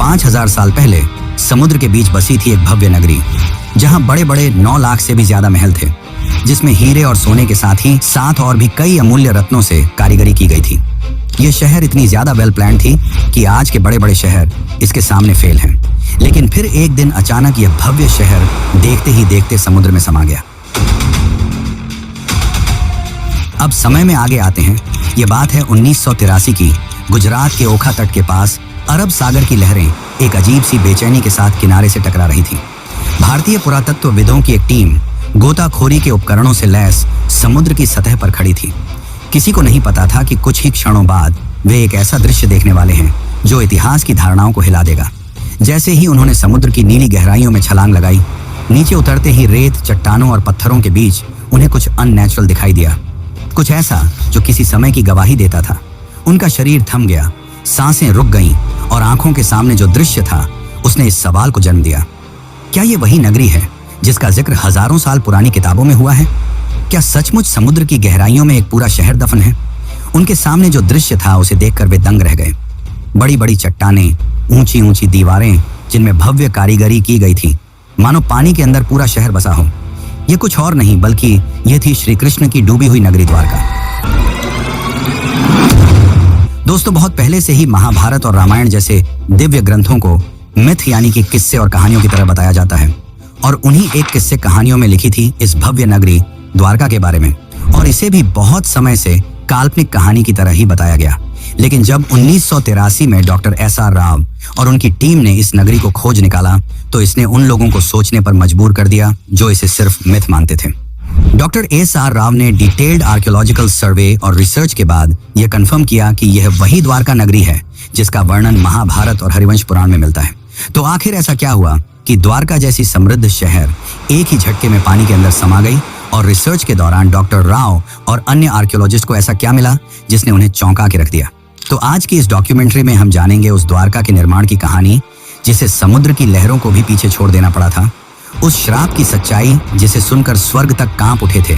5000 साल पहले समुद्र के बीच बसी थी एक भव्य नगरी, जहां बड़े बड़े 9 लाख से भी ज्यादा महल थे, जिसमें हीरे और सोने के साथ ही 7 और भी कई अमूल्य रत्नों से कारीगरी की गई थी। यह शहर इतनी ज्यादा वेल प्लान थी कि आज के बड़े बड़े शहर इसके सामने फेल हैं। लेकिन फिर एक दिन अचानक यह भव्य शहर देखते ही देखते समुद्र में समा गया। अब समय में आगे आते हैं। यह बात है 1983 की। गुजरात के ओखा तट के पास अरब सागर की लहरें एक अजीब सी बेचैनी के साथ किनारे से टकरा रही थी। भारतीय पुरातत्वविदों की एक टीम गोताखोरी के उपकरणों से लैस समुद्र की सतह पर खड़ी थी। किसी को नहीं पता था कि कुछ ही क्षणों बाद वे एक ऐसा दृश्य देखने वाले हैं जो इतिहास की धारणाओं को हिला देगा। जैसे ही उन्होंने समुद्र की नीली गहराइयों में छलांग लगाई, नीचे उतरते ही रेत, चट्टानों और पत्थरों के बीच उन्हें कुछ अननेचुरल दिखाई दिया, कुछ ऐसा जो किसी समय की गवाही देता था। उनका शरीर थम गया, सांसें रुक गईं और आंखों के सामने जो दृश्य था उसने इस सवाल को जन्म दिया, क्या ये वही नगरी है जिसका जिक्र हजारों साल पुरानी किताबों में हुआ है? क्या सचमुच समुद्र की गहराइयों में एक पूरा शहर दफन है? उनके सामने जो दृश्य था उसे देखकर वे दंग रह गए। बड़ी बड़ी चट्टानें, ऊंची ऊंची दीवारें जिनमें भव्य कारीगरी की गई थी, मानो पानी के अंदर पूरा शहर बसा हो। यह कुछ और नहीं बल्कि यह थी श्री कृष्ण की डूबी हुई नगरी द्वारका। दोस्तों, बहुत पहले से ही महाभारत और रामायण जैसे दिव्य ग्रंथों को मिथ यानी कि किस्से और कहानियों की तरह बताया जाता है, और उन्हीं एक किस्से कहानियों में लिखी थी इस भव्य नगरी द्वारका के बारे में, और इसे भी बहुत समय से काल्पनिक कहानी की तरह ही बताया गया। लेकिन जब 1983 में डॉक्टर SR राव और उनकी टीम ने इस नगरी को खोज निकाला, तो इसने उन लोगों को सोचने पर मजबूर कर दिया जो इसे सिर्फ मिथ मानते थे। डॉक्टर SR राव ने डिटेल्ड आर्कियोलॉजिकल सर्वे और रिसर्च के बाद यह कंफर्म किया कि यह वही द्वारका नगरी है जिसका वर्णन महाभारत और हरिवंश पुराण में मिलता है। तो आखिर ऐसा क्या हुआ कि द्वारका जैसी समृद्ध शहर एक ही झटके में पानी के अंदर समा गई? और रिसर्च के दौरान डॉक्टर राव और अन्य आर्कियोलॉजिस्ट को ऐसा क्या मिला जिसने उन्हें चौंका के रख दिया? तो आज की इस डॉक्यूमेंट्री में हम जानेंगे उस द्वारका के निर्माण की कहानी जिसे समुद्र की लहरों को भी पीछे छोड़ देना पड़ा था, उस श्राप की सच्चाई जिसे सुनकर स्वर्ग तक कांप उठे थे,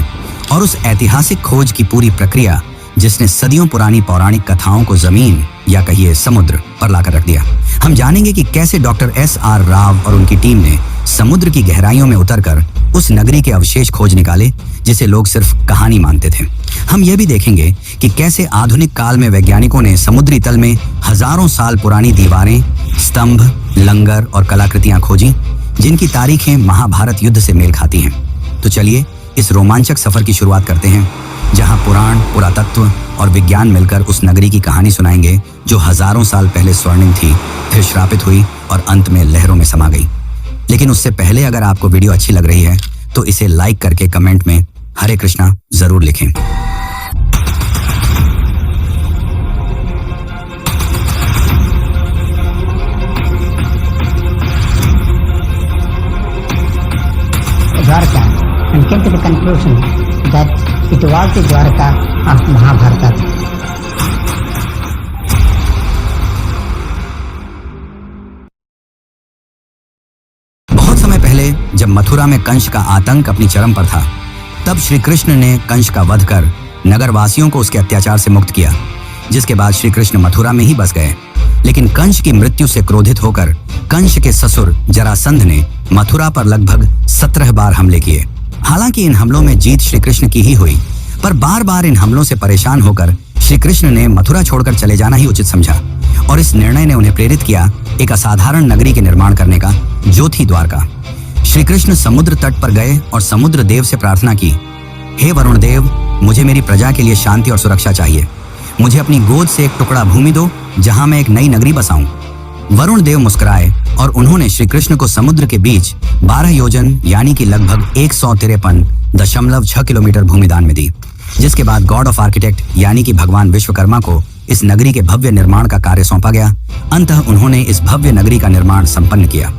और उस ऐतिहासिक खोज की पूरी प्रक्रिया जिसने सदियों पुरानी पौराणिक कथाओं को जमीन या कहिए समुद्र पर लाकर रख दिया। हम जानेंगे कि कैसे डॉक्टर SR राव और उनकी टीम ने समुद्र की गहराइयों में उतरकर उस नगरी के अवशेष खोज निकाले जिसे लोग सिर्फ कहानी मानते थे। हम यह भी देखेंगे कि कैसे आधुनिक काल में वैज्ञानिकों ने समुद्री तल में हजारों साल पुरानी दीवारें, स्तंभ, लंगर और कलाकृतियां खोजी जिनकी तारीखें महाभारत युद्ध से मेल खाती हैं। तो चलिए इस रोमांचक सफर की शुरुआत करते हैं, जहां पुराण, पुरातत्व और विज्ञान मिलकर उस नगरी की कहानी सुनाएंगे जो हजारों साल पहले स्वर्णिम थी, फिर श्रापित हुई और अंत में लहरों में समा गई। लेकिन उससे पहले अगर आपको वीडियो अच्छी लग रही है तो इसे लाइक करके कमेंट में हरे कृष्णा जरूर लिखें। Dwarka and came to the conclusion that it was the Dwarka of Mahabharata. बहुत समय पहले जब मथुरा में कंस का आतंक अपनी चरम पर था, तब श्री कृष्ण ने कंस का वध कर नगरवासियों को उसके अत्याचार से मुक्त किया, जिसके बाद श्री कृष्ण मथुरा में ही बस गए। लेकिन कंस की मृत्यु से क्रोधित होकर कंस के ससुर जरासंध ने मथुरा पर लगभग 17 बार हमले किए। हालांकि इन हमलों में जीत श्री कृष्ण की ही हुई, पर बार बार इन हमलों से परेशान होकर श्री कृष्ण ने मथुरा छोड़कर चले जाना ही उचित समझा, और इस निर्णय ने उन्हें प्रेरित किया एक असाधारण नगरी के निर्माण करने का, जो थी द्वारका। श्री कृष्ण समुद्र तट पर गए और समुद्र देव से प्रार्थना की, हे वरुण देव, मुझे मेरी प्रजा के लिए शांति और सुरक्षा चाहिए। मुझे अपनी गोद से एक टुकड़ा भूमि दो जहां मैं एक नई नगरी बसाऊं। वरुण देव मुस्कुराए और उन्होंने श्री कृष्ण को समुद्र के बीच 12 योजन यानी कि लगभग 153.6 किलोमीटर भूमि दान में दी, जिसके बाद गॉड ऑफ आर्किटेक्ट यानी कि भगवान विश्वकर्मा को इस नगरी के भव्य निर्माण का कार्य सौंपा गया। अंततः उन्होंने इस भव्य नगरी का निर्माण संपन्न किया।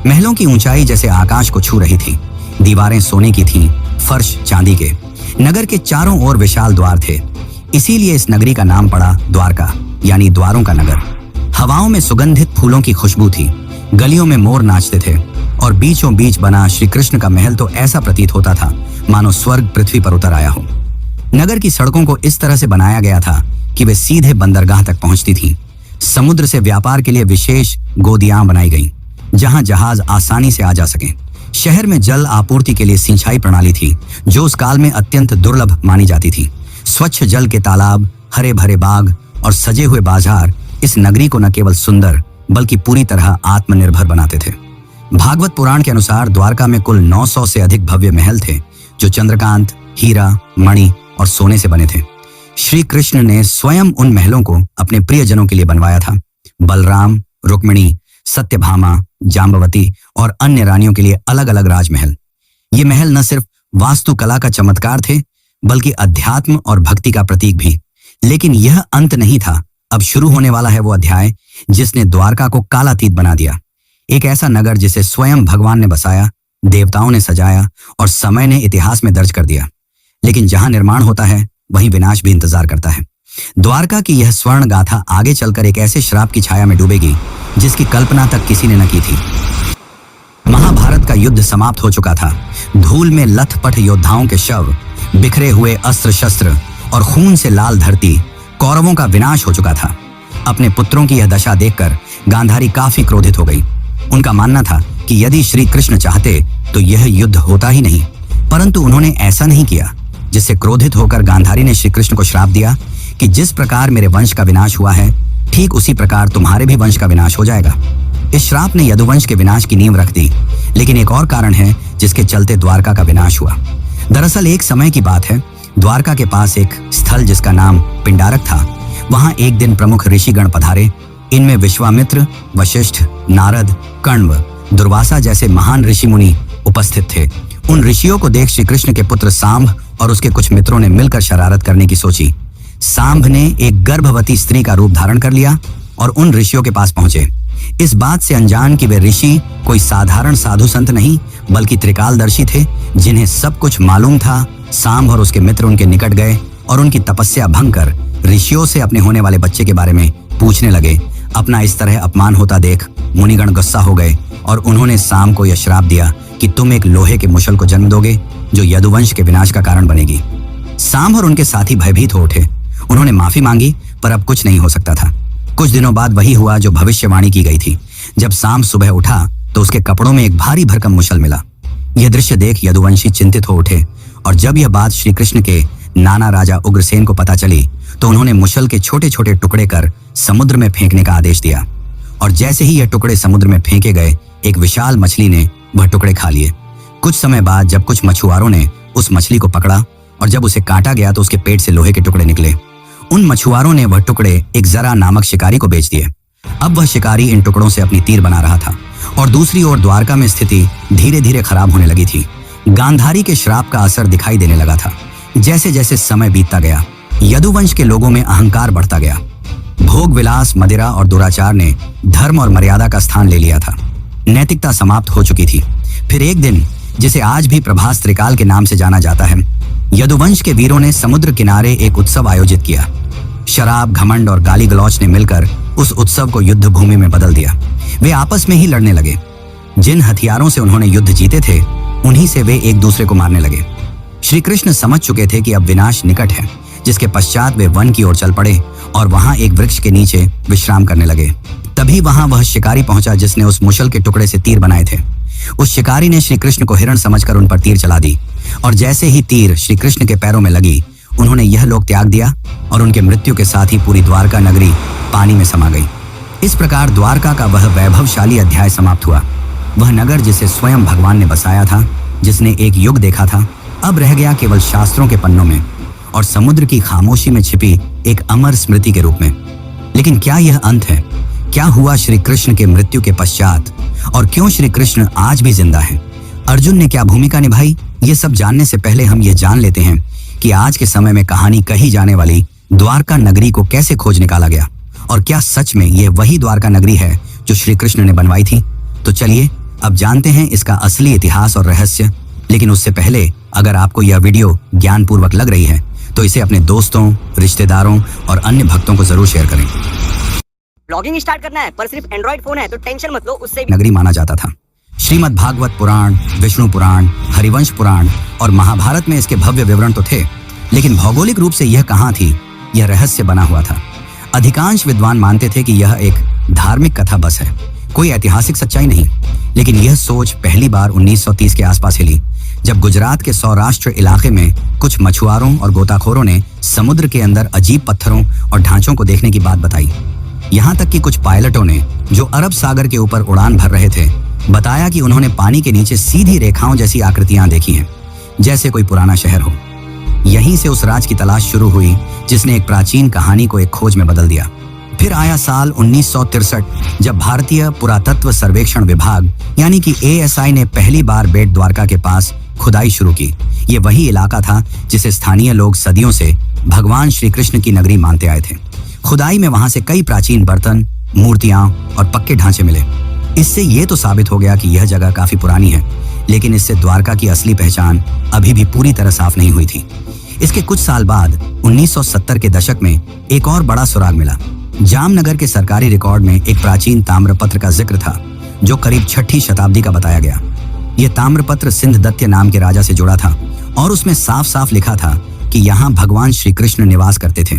महलों की ऊंचाई जैसे आकाश को छू रही थी, दीवारें सोने की थीं, फर्श चांदी के। नगर के चारों ओर विशाल द्वार थे, इसीलिए इस नगरी का नाम पड़ा द्वारका यानी द्वारों का नगर। हवाओं में सुगंधित फूलों की खुशबू थी, गलियों में मोर नाचते थे, और बीचों बीच बना श्री कृष्ण का महल तो ऐसा प्रतीत होता था मानो स्वर्ग पृथ्वी पर उतर आया हो। नगर की सड़कों को इस तरह से बनाया गया था कि वे सीधे बंदरगाह तक पहुंचती थीं। समुद्र से व्यापार के लिए विशेष गोदियां बनाई गईं, जहां जहाज आसानी से आ जा सकें। शहर में जल आपूर्ति के लिए सिंचाई प्रणाली थी, जो उस काल में अत्यंत दुर्लभ मानी जाती थी। स्वच्छ जल के तालाब, हरे भरे बाग और सजे हुए बाजार इस नगरी को न केवल सुंदर बल्कि पूरी तरह आत्मनिर्भर बनाते थे। भागवत पुराण के अनुसार द्वारका में कुल 900 से अधिक भव्य महल थे, जो चंद्रकांत, हीरा, मणि और सोने से बने थे। श्री कृष्ण ने स्वयं उन महलों को अपने प्रियजनों के लिए बनवाया था। बलराम, रुक्मिणी, सत्यभामा, जाम्बवती और अन्य रानियों के लिए अलग अलग राजमहल। ये महल न सिर्फ वास्तुकला का चमत्कार थे, बल्कि अध्यात्म और भक्ति का प्रतीक भी। लेकिन यह अंत नहीं था। अब शुरू होने वाला है वो अध्याय जिसने द्वारका को कालातीत बना दिया। एक ऐसा नगर जिसे स्वयं भगवान ने बसाया, देवताओं ने सजाया और समय ने इतिहास में दर्ज कर दिया। लेकिन जहां निर्माण होता है, वहीं विनाश भी इंतजार करता है। द्वारका की यह स्वर्ण गाथा आगे चलकर एक ऐसे श्राप की छाया में डूबेगी जिसकी कल्पना तक किसी ने न की थी। महाभारत का युद्ध समाप्त हो चुका था। धूल में लथपथ योद्धाओं के शव, बिखरे हुए अस्त्र शस्त्र और खून से लाल धरती, कौरवों का विनाश हो चुका था। अपने पुत्रों की यह दशा देखकर गांधारी काफी क्रोधित हो गई। उनका मानना था कि यदि श्री कृष्ण चाहते तो यह युद्ध होता ही नहीं, परंतु उन्होंने ऐसा नहीं किया, जिससे क्रोधित होकर गांधारी ने श्री कृष्ण को श्राप दिया कि जिस प्रकार मेरे वंश का विनाश हुआ है, ठीक उसी प्रकार तुम्हारे भी वंश का विनाश हो जाएगा। इस श्राप ने यदुवंश के विनाश की नींव रख दी। लेकिन एक और कारण है जिसके चलते द्वारका का विनाश हुआ। दरअसल एक समय की बात है, द्वारका के पास एक स्थल जिसका नाम पिंडारक था, वहां एक दिन प्रमुख ऋषिगण पधारे। इनमें विश्वामित्र, वशिष्ठ, नारद, कण्व, दुर्वासा जैसे महान ऋषि मुनि उपस्थित थे। उन ऋषियों को देख श्री कृष्ण के पुत्र सांब और उसके कुछ मित्रों ने मिलकर शरारत करने की सोची। सांब ने एक गर्भवती स्त्री का रूप धारण कर लिया और उन ऋषियों के पास पहुंचे, इस बात से अनजान कि वे ऋषि कोई साधारण साधु संत नहीं बल्कि त्रिकालदर्शी थे, जिन्हें सब कुछ मालूम था। सांब और उसके मित्र उनके निकट गए और उनकी तपस्या भंग कर ऋषियों से अपने होने वाले बच्चे के बारे में पूछने लगे। अपना इस तरह अपमान होता देख मुनिगण गुस्सा हो गए और उन्होंने सांब को यह श्राप दिया कि तुम एक लोहे के मुशल को जन्म दोगे, जो यदुवंश के विनाश का कारण बनेगी। सांब और उनके साथी भयभीत हो उठे। उन्होंने माफी मांगी, पर अब कुछ नहीं हो सकता था। कुछ दिनों बाद वही हुआ जो भविष्यवाणी की गई थी। जब सांब सुबह उठा तो उसके कपड़ों में एक भारी भरकम मुशल मिला। यह दृश्य देख यदुवंशी चिंतित हो उठे और जब यह बात श्री कृष्ण के नाना राजा उग्रसेन को पता चली तो उन्होंने मुशल के छोटे छोटे टुकड़े कर समुद्र में फेंकने का आदेश दिया। और जैसे ही यह टुकड़े समुद्र में फेंके गए, एक विशाल मछली ने वह टुकड़े खा लिए। कुछ समय बाद जब कुछ मछुआरों ने उस मछली को पकड़ा और जब उसे काटा गया तो उसके पेट से लोहे के टुकड़े निकले। उन मछुआरों ने वह टुकड़े एक जरा नामक शिकारी को बेच दिए। अब वह शिकारी इन टुकड़ों से अपनी तीर बना रहा था और दूसरी ओर द्वारका में स्थिति धीरे धीरे खराब होने लगी थी। गांधारी के श्राप का असर दिखाई देने लगा था। जैसे जैसे समय बीतता गया, यदुवंश के लोगों में अहंकार बढ़ता गया। भोग विलास, मदिरा और दुराचार ने धर्म और मर्यादा का स्थान ले लिया था। नैतिकता समाप्त हो चुकी थी। फिर एक दिन, जिसे आज भी प्रभास त्रिकाल के नाम से जाना जाता है, यदुवंश के वीरों ने समुद्र किनारे एक उत्सव आयोजित किया। शराब, घमंड और गाली गलौच ने मिलकर उस उत्सव को युद्ध भूमि में बदल दिया। वे आपस में ही लड़ने लगे। जिन हथियारों से उन्होंने युद्ध जीते थे, उन्हीं से वे एक दूसरे को मारने लगे। श्री कृष्ण समझ चुके थे कि अब विनाश निकट है, जिसके पश्चात वे वन की ओर चल पड़े और वहां एक वृक्ष के नीचे विश्राम करने लगे। तभी वहां वह शिकारी पहुंचा जिसने उस मुशल के टुकड़े से तीर बनाए थे। उस शिकारी ने श्री कृष्ण को हिरण समझकर उन पर तीर चला दी और जैसे ही तीर श्री कृष्ण के पैरों में लगी, उन्होंने यह लोक त्याग दिया और उनके मृत्यु के साथ ही पूरी द्वारका नगरी पानी में समा गई। इस प्रकार द्वारका का वह वैभवशाली अध्याय समाप्त हुआ। वह नगर जिसे स्वयं भगवान ने बसाया था, जिसने एक युग देखा था, अब रह गया केवल शास्त्रों के पन्नों में और समुद्र की खामोशी में छिपी एक अमर स्मृति के रूप में। लेकिन क्या यह अंत है? क्या हुआ श्री कृष्ण के मृत्यु के पश्चात और क्यों श्री कृष्ण आज भी जिंदा है? अर्जुन ने क्या भूमिका निभाई? ये सब जानने से पहले हम ये जान लेते हैं कि आज के समय में कहानी कही जाने वाली द्वारका नगरी को कैसे खोज निकाला गया और क्या सच में ये वही द्वारका नगरी है जो श्री कृष्ण ने बनवाई थी। तो चलिए अब जानते हैं इसका असली इतिहास और रहस्य। लेकिन उससे पहले अगर आपको यह वीडियो ज्ञानपूर्वक लग रही है तो इसे अपने दोस्तों, रिश्तेदारों और अन्य भक्तों को जरूर शेयर करें। ब्लॉगिंग स्टार्ट करना है पर सिर्फ एंड्रॉइड फोन है तो टेंशन मत लो, उससे नगरी माना जाता था। श्रीमद् भागवत पुराण, विष्णु पुराण, हरिवंश पुराण और महाभारत में इसके भव्य विवरण तो थे, लेकिन भौगोलिक रूप से यह कहाँ थी, यह रहस्य बना हुआ था। अधिकांश विद्वान मानते थे कि यह एक धार्मिक कथा बस है, कोई ऐतिहासिक सच्चाई नहीं। लेकिन यह सोच पहली बार 1930 के आसपास हिली, जब गुजरात के सौराष्ट्र इलाके में कुछ मछुआरों और गोताखोरों ने समुद्र के अंदर अजीब पत्थरों और ढांचों को देखने की बात बताई। यहाँ तक कि कुछ पायलटों ने, जो अरब सागर के ऊपर उड़ान भर रहे थे, बताया कि उन्होंने पानी के नीचे सीधी रेखाओं जैसी आकृतियां देखी हैं, जैसे कोई पुराना शहर हो। यहीं से उस राज की तलाश शुरू हुई जिसने एक प्राचीन कहानी को एक खोज में बदल दिया। फिर आया साल 1963, जब भारतीय पुरातत्व सर्वेक्षण विभाग यानी कि ASI ने पहली बार बेट द्वारका के पास खुदाई शुरू की। ये वही इलाका था जिसे स्थानीय लोग सदियों से भगवान श्री कृष्ण की नगरी मानते आए थे। खुदाई में वहां से कई प्राचीन बर्तन, मूर्तियां और पक्के ढांचे मिले। इससे ये तो साबित हो गया कि यह जगह काफी पुरानी है, लेकिन इससे द्वारका की असली पहचान अभी भी पूरी तरह साफ नहीं हुई थी। इसके कुछ साल बाद 1970 के दशक में एक और बड़ा सुराग मिला। जामनगर के सरकारी रिकॉर्ड में एक प्राचीन ताम्रपत्र का जिक्र था, जो करीब 6वीं शताब्दी का बताया गया। यह ताम्रपत्र सिंध दत्य नाम के राजा से जुड़ा था और उसमें साफ साफ लिखा था कि यहाँ भगवान श्री कृष्ण निवास करते थे।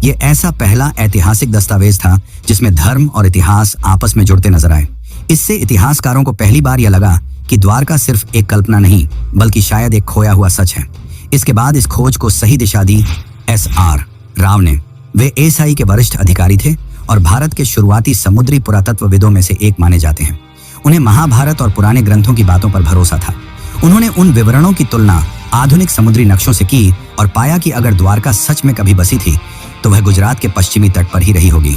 यह ऐसा पहला ऐतिहासिक दस्तावेज था जिसमें धर्म और इतिहास आपस में जुड़ते नजर आए। इससे इतिहासकारों को पहली बार यह लगा कि द्वारका सिर्फ एक कल्पना नहीं, बल्कि शायद एक खोया हुआ सच है। इसके बाद इस खोज को सही दिशा दी SR राव ने। वे ASI के वरिष्ठ अधिकारी थे और भारत के शुरुआती समुद्री पुरातत्वविदों में से एक माने जाते हैं। उन्हें महाभारत और पुराने ग्रंथों की बातों पर भरोसा था। उन्होंने उन विवरणों की तुलना आधुनिक समुद्री नक्शों से की और पाया कि अगर द्वारका सच में कभी बसी थी तो वह गुजरात के पश्चिमी तट पर ही रही होगी।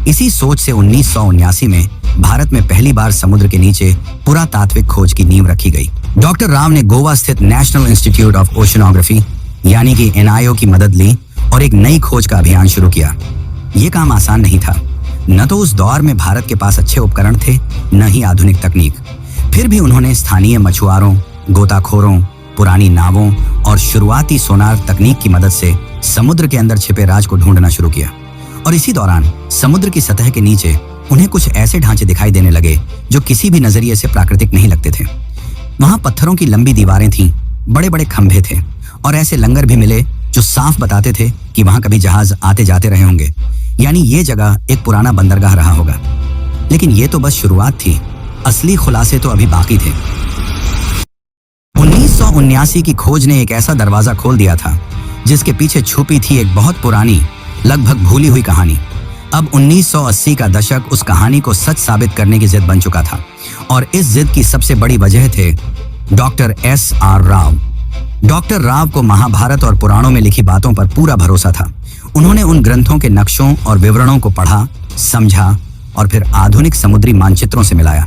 इसी सोच से 1979 में भारत में पहली बार समुद्र के नीचे पुरातात्विक खोज की नींव रखी गई। डॉक्टर राव ने गोवा स्थित नेशनल इंस्टीट्यूट ऑफ ओशनोग्राफी यानी कि NIO की मदद ली और एक नई खोज का अभियान शुरू किया। ये काम आसान नहीं था। न तो उस दौर में भारत के पास अच्छे उपकरण थे, न ही आधुनिक तकनीक। फिर भी उन्होंने स्थानीय मछुआरों, गोताखोरों, पुरानी नावों और शुरुआती सोनार तकनीक की मदद से समुद्र के अंदर छिपे राज को ढूंढना शुरू किया। और इसी दौरान समुद्र की सतह के नीचे उन्हें कुछ ऐसे ढांचे दिखाई देने लगे जो किसी भी नजरिए से प्राकृतिक नहीं लगते थे। वहां पत्थरों की लंबी दीवारें थीं, बड़े बड़े खंभे थे और ऐसे लंगर भी मिले जो साफ बताते थे कि वहां कभी जहाज आते जाते रहे होंगे, यानी ये जगह एक पुराना बंदरगाह रहा होगा। लेकिन ये तो बस शुरुआत थी, असली खुलासे तो अभी बाकी थे। 1979 की खोज ने एक ऐसा दरवाजा खोल दिया था जिसके पीछे छुपी थी एक बहुत पुरानी, लगभग भूली हुई कहानी। अब 1980 का दशक उस कहानी को सच साबित करने की जिद बन चुका था और इस जिद की सबसे बड़ी वजह थे doctor SR Rao. Doctor Rao को महाभारत और पुराणों में लिखी बातों पर पूरा भरोसा था। उन्होंने उन ग्रंथों के नक्शों और विवरणों को पढ़ा, समझा और फिर आधुनिक समुद्री मानचित्रों से मिलाया।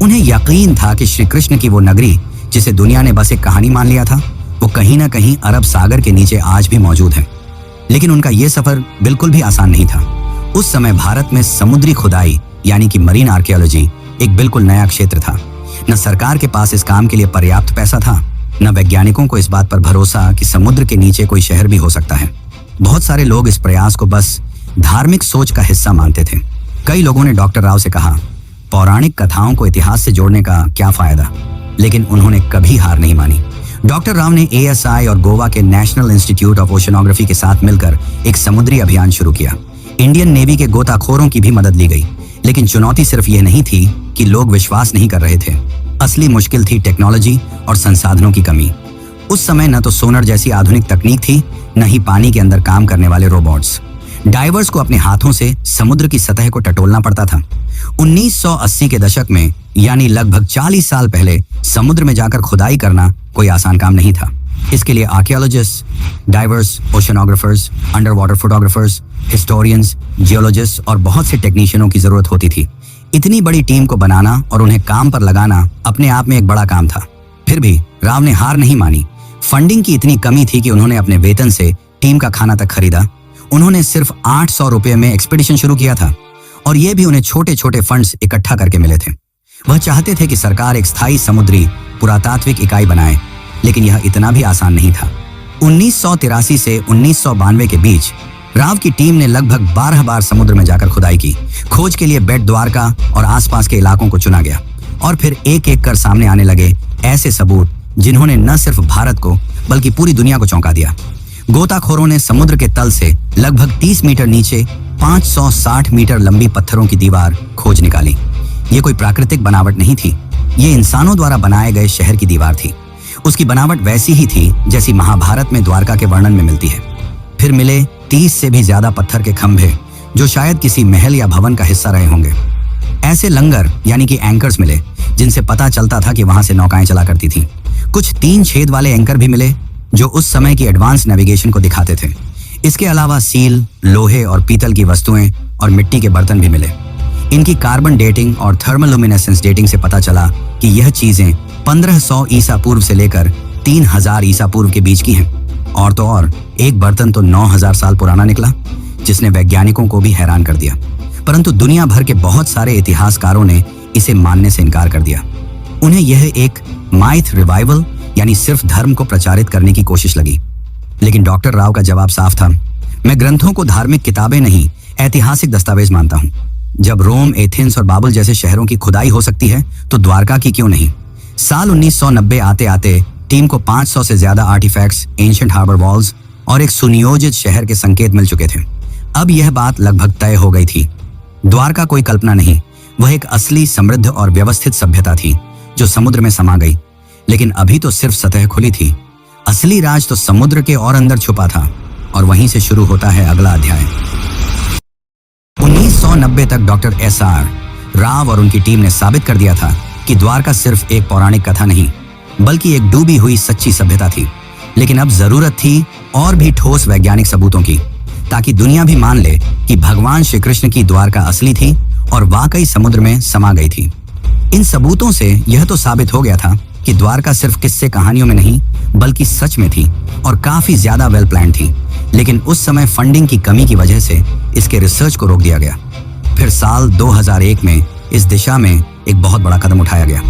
उन्हें यकीन था कि श्री कृष्ण की वो नगरी जिसे दुनिया ने बस एक कहानी मान लिया था, वो कहीं ना कहीं अरब सागर के नीचे आज भी मौजूद है। लेकिन उनका ये सफर बिल्कुल भी आसान नहीं था। उस समय भारत में समुद्री खुदाई यानी कि मरीन आर्कियोलॉजी एक बिल्कुल नया क्षेत्र था। न सरकार के पास इस काम के लिए पर्याप्त पैसा था, न वैज्ञानिकों को इस बात पर भरोसा कि समुद्र के नीचे कोई शहर भी हो सकता है। बहुत सारे लोग इस प्रयास को बस धार्मिक सोच का हिस्सा मानते थे। कई लोगों ने डॉक्टर राव से कहा, पौराणिक कथाओं को इतिहास से जोड़ने का क्या फायदा, लेकिन उन्होंने कभी हार नहीं मानी। डॉक्टर राव ने ASI और गोवा के नेशनल इंस्टीट्यूट ऑफ ओशनोग्राफी के साथ मिलकर एक समुद्री अभियान शुरू किया। इंडियन नेवी के गोताखोरों की भी मदद ली गई, लेकिन चुनौती सिर्फ ये नहीं थी कि लोग विश्वास नहीं कर रहे थे। असली मुश्किल थी टेक्नोलॉजी और संसाधनों की कमी। उस समय न तो सोनर जैसी आधुनिक तकनीक थी, न ही पानी के अंदर काम करने वाले रोबोट्स। डाइवर्स को अपने हाथों से समुद्र की सतह को टटोलना पड़ता था। 1980 के दशक में, यानी लगभग 40 साल पहले, समुद्र में जाकर खुदाई करना कोई आसान काम नहीं था। इसके लिए archaeologist, divers, oceanographers, under water photographers, historians, geologist और बहुत से टेक्नीशियनों की जरूरत होती थी। इतनी बड़ी टीम को बनाना और उन्हें काम पर लगाना अपने आप में एक बड़ा काम था। फिर भी राव ने हार नहीं मानी। फंडिंग की इतनी कमी थी कि उन्होंने अपने वेतन से टीम का खाना तक खरीदा। उन्होंने सिर्फ 800 रुपये में एक्सपीडिशन शुरू किया था और ये भी उन्हें छोटे छोटे फंड्स इकट्ठा करके मिले थे। वह चाहते थे कि सरकार एक स्थायी समुद्री पुरातात्विक इकाई बनाए, लेकिन यह इतना भी आसान नहीं था। 1983 से 1992 के बीच राव की टीम ने लगभग 12 बार समुद्र में जाकर खुदाई की। खोज के लिए बेट द्वारका और आसपास के इलाकों को चुना गया और फिर एक एक कर सामने आने लगे ऐसे सबूत जिन्होंने न सिर्फ भारत को बल्कि पूरी दुनिया को चौंका दिया। गोताखोरों ने समुद्र के तल से लगभग 30 मीटर नीचे 560 मीटर लंबी पत्थरों की दीवार खोज निकाली। ये कोई प्राकृतिक बनावट नहीं थी, ये इंसानों द्वारा बनाए गए शहर की दीवार थी। उसकी बनावट वैसी ही थी जैसी महाभारत में द्वारका के वर्णन में मिलती है। फिर मिले 30 से भी ज्यादा पत्थर के खंभे जो शायद किसी महल या भवन का हिस्सा रहे होंगे। ऐसे लंगर यानी कि एंकर्स मिले जिनसे पता चलता था कि वहां से नौकाएं चला करती थीं। कुछ 3 छेद वाले एंकर भी मिले जो उस समय की एडवांस नेविगेशन को दिखाते थे। इसके अलावा सील, लोहे और पीतल की वस्तुएं और मिट्टी के बर्तन भी मिले। इनकी कार्बन डेटिंग और थर्मोलुमिनेसेंस डेटिंग से पता चला कि यह चीजें 1500 ईसा पूर्व से लेकर 3000 ईसा पूर्व के बीच की हैं। और तो और एक बर्तन तो 9000 साल पुराना निकला, जिसने वैज्ञानिकों को भी हैरान कर दिया। परंतु दुनिया भर के बहुत सारे इतिहासकारों ने इसे मानने से इनकार कर दिया। उन्हें यह एक माइथ रिवाइवल यानी सिर्फ धर्म को प्रचारित करने की कोशिश लगी। लेकिन डॉक्टर राव का जवाब साफ था, मैं ग्रंथों को धार्मिक किताबें नहीं, ऐतिहासिक दस्तावेज मानता हूं। जब रोम, एथेंस और बाबुल जैसे शहरों की खुदाई हो सकती है तो द्वारका की क्यों नहीं। साल 1990 आते आते टीम को 500 से ज्यादा आर्टिफैक्ट्स, एंशिएंट हार्बर वॉल्स और एक सुनियोजित शहर के संकेत मिल चुके थे। अब यह बात लगभग तय हो गई थी। द्वारका कोई कल्पना नहीं, वह एक असली, समृद्ध और व्यवस्थित सभ्यता थी जो समुद्र में समा गई। लेकिन अभी तो सिर्फ सतह खुली थी। असली राज तो समुद्र के और अंदर छुपा था। और वहीं से शुरू होता है अगला अध्याय। 1990 तक डॉक्टर SR राव और उनकी टीम ने साबित कर दिया था कि द्वारका सिर्फ एक पौराणिक कथा नहीं, बल्कि एक डूबी हुई सच्ची सभ्यता थी। लेकिन अब जरूरत थी और भी ठोस वैज्ञानिक सबूतों की, ताकि दुनिया भी मान ले कि भगवान श्री कृष्ण की द्वारका असली थी और वाकई समुद्र में समा गई थी। इन सबूतों से यह तो साबित हो गया था कि द्वारका सिर्फ किस्से कहानियों में नहीं, बल्कि सच में थी और काफी ज्यादा वेल प्लान थी। लेकिन उस समय फंडिंग की कमी की वजह से इसके रिसर्च को रोक दिया गया। फिर साल 2001 में इस दिशा में एक बहुत बड़ा कदम उठाया गया।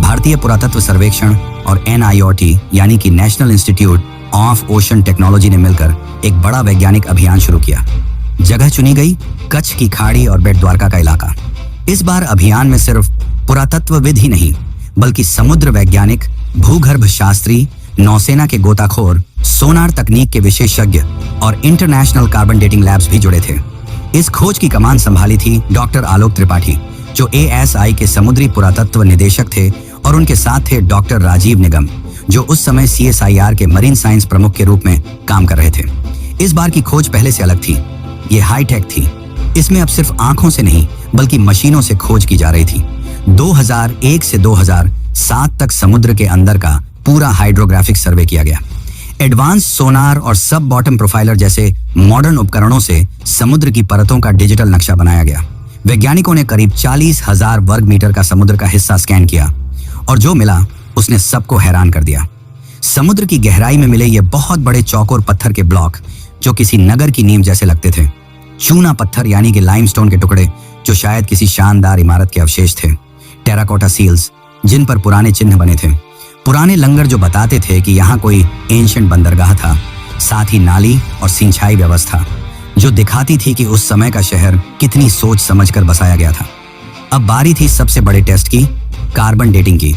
भारतीय पुरातत्व सर्वेक्षण और NIOT यानी कि national institute of ocean technology ने मिलकर एक बड़ा वैज्ञानिक अभियान शुरू किया। जगह चुनी गई कच्छ की खाड़ी और बेट द्वारका का इलाका। इस बार अभियान में सिर्फ पुरातत्वविद ही नहीं, बल्कि समुद्र वैज्ञानिक, भूगर्भ शास्त्री, नौसेना के गोताखोर, सोनार तकनीक के विशेषज्ञ और इंटरनेशनल कार्बन डेटिंग लैब्स भी जुड़े थे। इस खोज की कमान संभाली थी डॉक्टर आलोक त्रिपाठी, जो ASI के समुद्री पुरातत्व निदेशक थे, और उनके साथ थे डॉक्टर राजीव निगम, जो उस समय CSIR के मरीन साइंस प्रमुख के रूप में काम कर रहे थे। इस बार की खोज पहले से अलग थी। ये हाईटेक थी। इसमें अब सिर्फ आंखों से नहीं, बल्कि मशीनों से खोज की जा रही थी। 2001 से 2007 तक समुद्र के अंदर का पूरा हाइड्रोग्राफिक सर्वे किया गया। एडवांस सोनार और सब बॉटम प्रोफाइलर जैसे मॉडर्न उपकरणों से समुद्र की परतों का डिजिटल नक्शा बनाया गया। वैज्ञानिकों ने करीब 40,000 वर्ग मीटर का समुद्र का हिस्सा स्कैन किया और जो मिला उसने सबको हैरान कर दिया। समुद्र की गहराई में मिले ये बहुत बड़े चौकोर पत्थर के ब्लॉक जो किसी नगर की नींव जैसे लगते थे। चूना पत्थर यानी कि लाइमस्टोन के टुकड़े जो शायद किसी शानदार इमारत के अवशेष थे। टेराकोटा सील्स जिन पर पुराने चिन्ह बने थे। पुराने लंगर जो बताते थे कि यहाँ कोई एंशिएंट बंदरगाह था। साथ ही नाली और सिंचाई व्यवस्था जो दिखाती थी कि उस समय का शहर कितनी सोच समझकर बसाया गया था। अब बारी थी सबसे बड़े टेस्ट की, कार्बन डेटिंग की।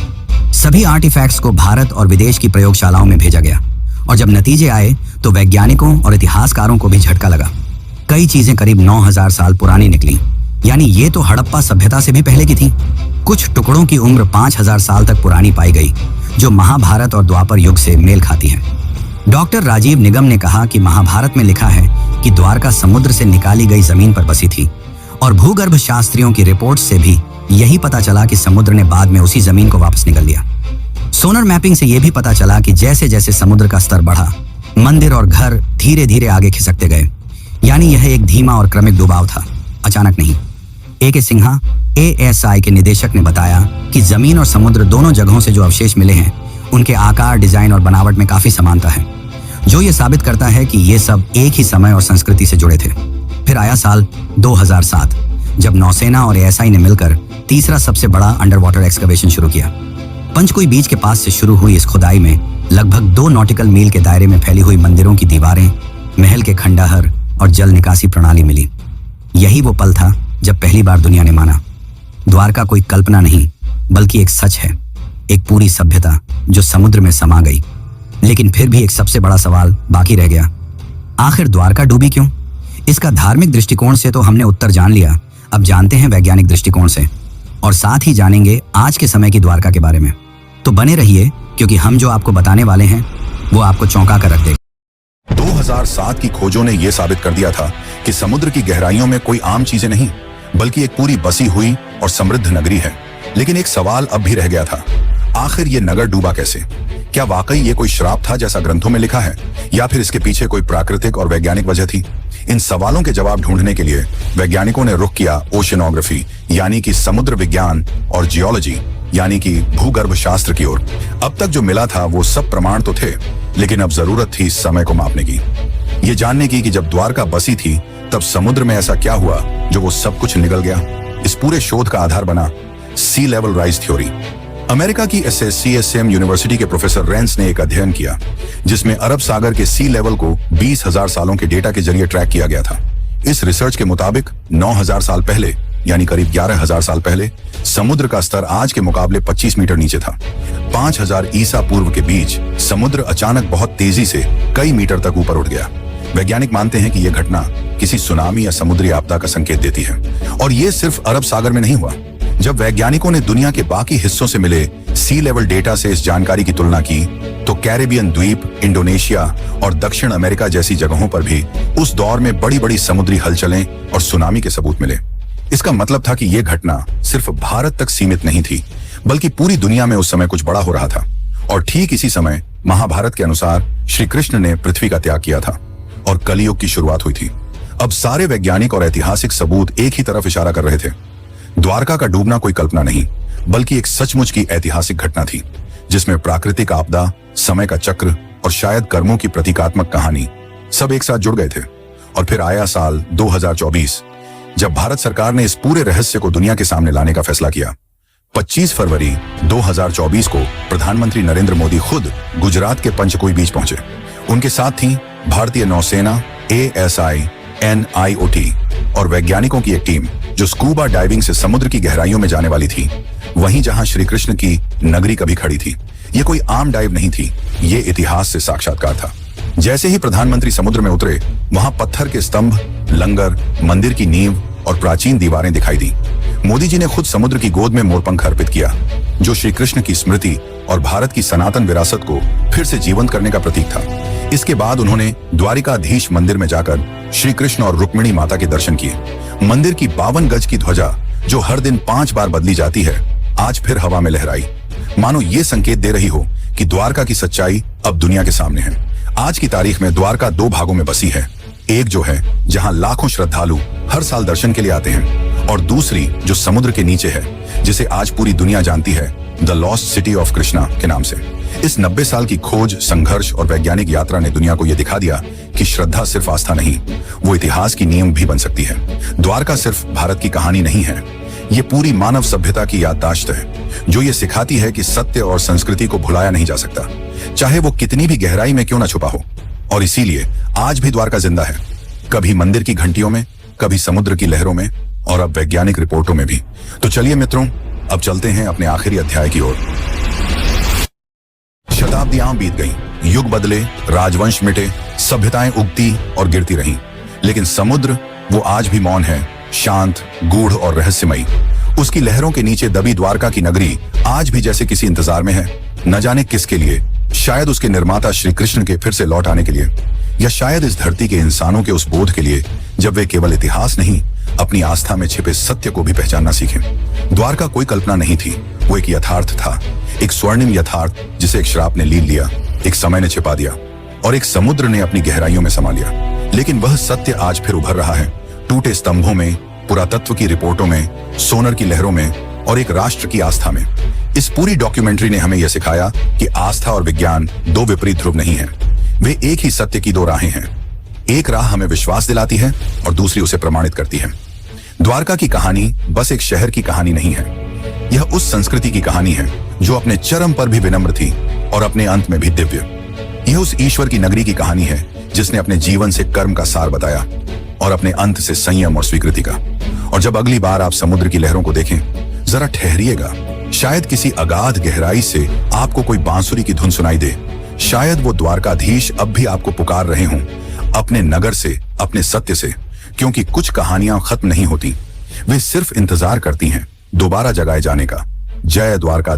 सभी आर्टिफैक्ट्स को भारत और विदेश की प्रयोगशालाओं में भेजा गया और जब नतीजे आए तो वैज्ञानिकों और इतिहासकारों को भी झटका लगा। कई चीजें करीब 9000 साल पुरानी निकली, यानी ये तो हड़प्पा सभ्यता से भी पहले की थी। कुछ टुकड़ों की उम्र 5000 साल तक पुरानी पाई गई, जो महाभारत और द्वापर युग से मेल खाती है। डॉक्टर राजीव निगम ने कहा कि महाभारत में लिखा है कि द्वारका समुद्र से निकाली गई जमीन पर बसी थी और भूगर्भ शास्त्रियों की रिपोर्ट से भी यही पता चला कि समुद्र ने बाद में उसी जमीन को वापस निकल लिया। सोनर मैपिंग से यह भी पता चला कि जैसे जैसे समुद्र का स्तर बढ़ा, मंदिर और घर धीरे धीरे आगे खिसकते गए, यानी यह एक धीमा और क्रमिक डुबाव था, अचानक नहीं। A.K. सिन्हा ASI के निदेशक ने बताया कि जमीन और समुद्र दोनों जगहों से जो अवशेष मिले हैं उनके आकार, डिजाइन और बनावट में काफी समानता है, जो ये साबित करता है कि ये सब एक ही समय और संस्कृति से जुड़े थे। फिर आया साल 2007 जब नौसेना और ASI ने मिलकर तीसरा सबसे बड़ा अंडर वाटर एक्सकवेशन शुरू किया। पंचकुई बीच के पास से शुरू हुई इस खुदाई में लगभग 2 नॉटिकल मील के दायरे में फैली हुई मंदिरों की दीवारें, महल के खंडहर और जल निकासी प्रणाली मिली। यही वो पल था जब पहली बार दुनिया ने माना द्वारका कोई कल्पना नहीं, बल्कि एक सच है, एक पूरी सभ्यता जो समुद्र में समा गई। लेकिन फिर भी एक सबसे बड़ा सवाल बाकी रह गया, आखिर द्वारका डूबी क्यों? इसका धार्मिक दृष्टिकोण से तो हमने उत्तर जान लिया, अब जानते हैं वैज्ञानिक दृष्टिकोण से, और साथ ही जानेंगे आज के समय की द्वारका के बारे में। तो बने रहिए, क्योंकि हम जो आपको बताने वाले हैं वो आपको चौंका कर रख देगा। 2007 की खोजों ने यह साबित कर दिया था कि समुद्र की गहराइयों में कोई आम चीजें नहीं, बल्कि एक पूरी बसी हुई और समृद्ध नगरी है। लेकिन एक सवाल अब भी रह गया था, आखिर ये नगर डूबा कैसे? क्या वाकई ये कोई श्राप था जैसा ग्रंथों में लिखा है, या फिर इसके पीछे कोई प्राकृतिक और वैज्ञानिक वजह थी? इन सवालों के जवाब ढूंढने के लिए वैज्ञानिकों ने रुख किया ओशनोग्राफी यानी कि समुद्र विज्ञान और जियोलॉजी यानी कि भूगर्भ शास्त्र की ओर। अब तक जो मिला था वो सब प्रमाण तो थे, लेकिन अब जरूरत थी समय को मापने की, ये जानने की कि जब द्वारका बसी थी तब समुद्र में ऐसा क्या हुआ जो वो सब कुछ निगल गया। इस पूरे शोध का आधार बना सी लेवल राइज थ्योरी। अमेरिका की CSM यूनिवर्सिटी के प्रोफेसर रेंस ने एक अध्ययन किया जिसमें अरब सागर के सी लेवल को 20,000 सालों के डेटा के जरिए ट्रैक किया गया था। इस रिसर्च के मुताबिक 9,000 साल पहले यानी करीब 11,000 साल पहले समुद्र का स्तर आज के मुकाबले 25 मीटर नीचे था। 5,000 ईसा पूर्व के बीच समुद्र अचानक बहुत तेजी से कई मीटर तक ऊपर उठ गया। वैज्ञानिक मानते हैं कि यह घटना किसी सुनामी या समुद्री आपदा का संकेत देती है, और यह सिर्फ अरब सागर में नहीं हुआ। जब वैज्ञानिकों ने दुनिया के बाकी हिस्सों से मिले सी लेवल डेटा से इस जानकारी की तुलना की तो कैरेबियन द्वीप, इंडोनेशिया और दक्षिण अमेरिका जैसी जगहों पर भी उस दौर में बड़ी बड़ी समुद्री हलचलें और सुनामी के सबूत मिले। इसका मतलब था कि यह घटना सिर्फ भारत तक सीमित नहीं थी, बल्कि पूरी दुनिया में उस समय कुछ बड़ा हो रहा था। और ठीक इसी समय महाभारत के अनुसार श्री कृष्ण ने पृथ्वी का त्याग किया था और कलियुग की शुरुआत हुई थी। अब सारे वैज्ञानिक और ऐतिहासिक सबूत एक ही तरफ इशारा कर रहे थे। द्वारका का डूबना कोई कल्पना नहीं, बल्कि एक सचमुच की ऐतिहासिक घटना थी जिसमें प्राकृतिक आपदा, समय का चक्र और शायद कर्मों की प्रतीकात्मक कहानी सब एक साथ जुड़ गए थे। और फिर आया साल 2024 जब भारत सरकार ने इस पूरे रहस्य को दुनिया के सामने लाने का फैसला किया। 25 फरवरी 2024 को प्रधानमंत्री नरेंद्र मोदी खुद गुजरात के पंचकोई बीच पहुंचे। उनके साथ थी भारतीय नौसेना, ASI, NIOT और वैज्ञानिकों की एक टीम जो स्कूबा डाइविंग से समुद्र की गहराइयों में जाने वाली थी, वहीं जहां श्री कृष्ण की नगरी कभी खड़ी थी। ये कोई आम डाइव नहीं थी, ये इतिहास से साक्षात्कार था। जैसे ही प्रधानमंत्री समुद्र में उतरे, वहां पत्थर के स्तंभ, लंगर, मंदिर की नींव और प्राचीन दीवारें दिखाई दी। मोदी जी ने खुद समुद्र की गोद में मोरपंख अर्पित किया, जो श्री कृष्ण की स्मृति और भारत की सनातन विरासत को फिर से जीवंत करने का प्रतीक था। इसके बाद उन्होंने द्वारिकाधीश मंदिर में जाकर श्री कृष्ण और रुक्मिणी माता के दर्शन किए। मंदिर की 52 गज की ध्वजा, जो हर दिन 5 बार बदली जाती है, आज फिर हवा में लहराई, मानो ये संकेत दे रही हो कि द्वारका की सच्चाई अब दुनिया के सामने है। आज की तारीख में द्वारका 2 भागों में बसी है, एक जो है जहां लाखों श्रद्धालु हर साल दर्शन के लिए आते हैं, और दूसरी जो समुद्र के नीचे है, जिसे आज पूरी दुनिया जानती है the lost city of Krishna के नाम से। इस 90 साल की खोज, संघर्ष और वैज्ञानिक यात्रा ने दुनिया को यह दिखा दिया कि श्रद्धा सिर्फ आस्था नहीं, वो इतिहास की नींव भी बन सकती है। द्वारका सिर्फ भारत की कहानी नहीं है, ये पूरी मानव सभ्यता की याददाश्त है, जो ये सिखाती है कि सत्य और संस्कृति को भुलाया नहीं जा सकता, चाहे वो कितनी भी गहराई में क्यों ना छुपा हो। और इसीलिए आज भी द्वारका जिंदा है, कभी मंदिर की घंटियों में, कभी समुद्र की लहरों में, और अब वैज्ञानिक रिपोर्टों में भी। तो चलिए मित्रों, अब चलते हैं अपने आखिरी अध्याय की ओर। शताब्दियां बीत गईं, युग बदले, राजवंश मिटे, सभ्यताएं उगती और गिरती रहीं, लेकिन समुद्र वो आज भी मौन है, शांत, गूढ़ और रहस्यमयी। उसकी लहरों के नीचे दबी द्वारका की नगरी आज भी जैसे किसी इंतजार में है, न जाने किसके लिए। शायद उसके निर्माता श्री कृष्ण के फिर से लौट आने के लिए, या शायद इस धरती के इंसानों के उस बोध के लिए जब वे केवल इतिहास नहीं, अपनी आस्था में छिपे सत्य को भी पहचानना सीखें। द्वारका कोई कल्पना नहीं थी, वो एक यथार्थ था, एक स्वर्णिम यथार्थ जिसे एक श्राप ने लील लिया, एक समय ने छिपा दिया और एक समुद्र ने अपनी गहराइयों में समा लिया। लेकिन वह सत्य आज फिर उभर रहा है, टूटे स्तंभों में, पुरातत्व की रिपोर्टों में, सोनर की लहरों में और एक राष्ट्र की आस्था में। इस पूरी डॉक्यूमेंट्री ने हमें यह सिखाया कि आस्था और विज्ञान 2 विपरीत ध्रुव नहीं है, वे एक ही सत्य की 2 राहें हैं। एक राह हमें विश्वास दिलाती है और दूसरी उसे प्रमाणित करती है। द्वारका की कहानी बस एक शहर की कहानी नहीं है, यह उस संस्कृति की कहानी है जो अपने चरम पर भी विनम्र थी और अपने अंत में भी दिव्य। यह उस ईश्वर की नगरी की कहानी है जिसने अपने जीवन से कर्म का सार बताया और अपने अंत से संयम और स्वीकृति का। और जब अगली बार आप समुद्र की लहरों को देखें, जरा ठहरिएगा, शायद किसी अगाध गहराई से आपको कोई बांसुरी की धुन सुनाई दे, शायद वो द्वारकाधीश अब भी आपको पुकार रहे हों, अपने नगर से, अपने सत्य से, क्योंकि कुछ कहानियां खत्म नहीं होती, वे सिर्फ इंतजार करती हैं दोबारा जगाए जाने का। जय द्वारका।